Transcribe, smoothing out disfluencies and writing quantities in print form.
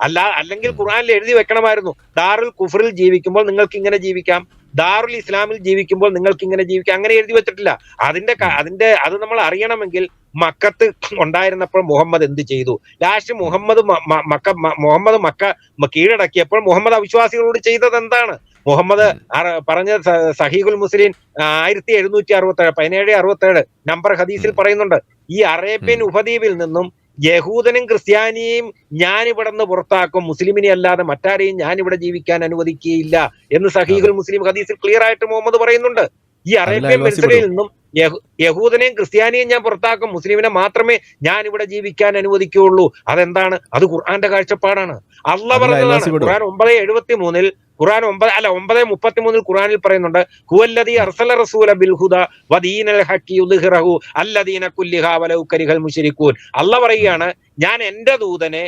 അല്ലെങ്കിൽ ഖുർആനിൽ എഴുതി വെക്കണമായിരുന്നു, ദാറുൽ കുഫറിൽ ജീവിക്കുമ്പോൾ നിങ്ങൾക്ക് ഇങ്ങനെ ജീവിക്കാം, ദാറുൽ ഇസ്ലാമിൽ ജീവിക്കുമ്പോൾ നിങ്ങൾക്ക് ഇങ്ങനെ ജീവിക്കാം. അങ്ങനെ എഴുതി വെച്ചിട്ടില്ല. അത് നമ്മൾ അറിയണമെങ്കിൽ മക്കത്ത് ഉണ്ടായിരുന്നപ്പോൾ മുഹമ്മദ് എന്ത് ചെയ്തു, ലാസ്റ്റ് മുഹമ്മദ് മക്ക കീഴടക്കിയപ്പോൾ മുഹമ്മദ് അവിശ്വാസികളോട് ചെയ്തത് എന്താണ്? മുഹമ്മദ് പറഞ്ഞ സഹീഹുൽ മുസ്ലിം 1767 1767 നമ്പർ ഹദീസിൽ പറയുന്നുണ്ട്, ഈ അറേബ്യൻ ഉപദ്വീപിൽ നിന്നും യഹൂദനും ക്രിസ്ത്യാനിയെയും ഞാൻ ഇവിടെ നിന്ന് പുറത്താക്കും, മുസ്ലിമിനെ അല്ലാതെ മറ്റാരെയും ഞാൻ ഇവിടെ ജീവിക്കാൻ അനുവദിക്കുകയില്ല എന്ന് സഹീഹുൽ മുസ്ലിം ഹദീസിൽ ക്ലിയർ ആയിട്ട് മുഹമ്മദ് പറയുന്നുണ്ട്. ഈ അറേബ്യൻ മേഖലയിൽ നിന്നും യഹൂദനെയും ക്രിസ്ത്യാനിയെയും ഞാൻ പുറത്താക്കും, മുസ്ലിമിനെ മാത്രമേ ഞാൻ ഇവിടെ ജീവിക്കാൻ അനുവദിക്കുകയുള്ളൂ. അതെന്താണ്? അത് ഖുർആന്റെ കാഴ്ചപ്പാടാണ്. അള്ളാഹ് പറഞ്ഞതാണ്. ഖുർആൻ 9:73 9:33 ഖുർആനിൽ പറയുന്നുണ്ട്, ഹുവല്ലദീ അർസല റസൂല ബിൽ ഹുദാ വദീനൽ ഹഖി യുദ്ഹിറഹു അല്ലദീന കുല്ലിഹാ വലൗ കരിഹൽ മുശ്രികൂൻ. അള്ളാഹ് പറയുകയാണ്, ഞാൻ എന്റെ ദൂതനെ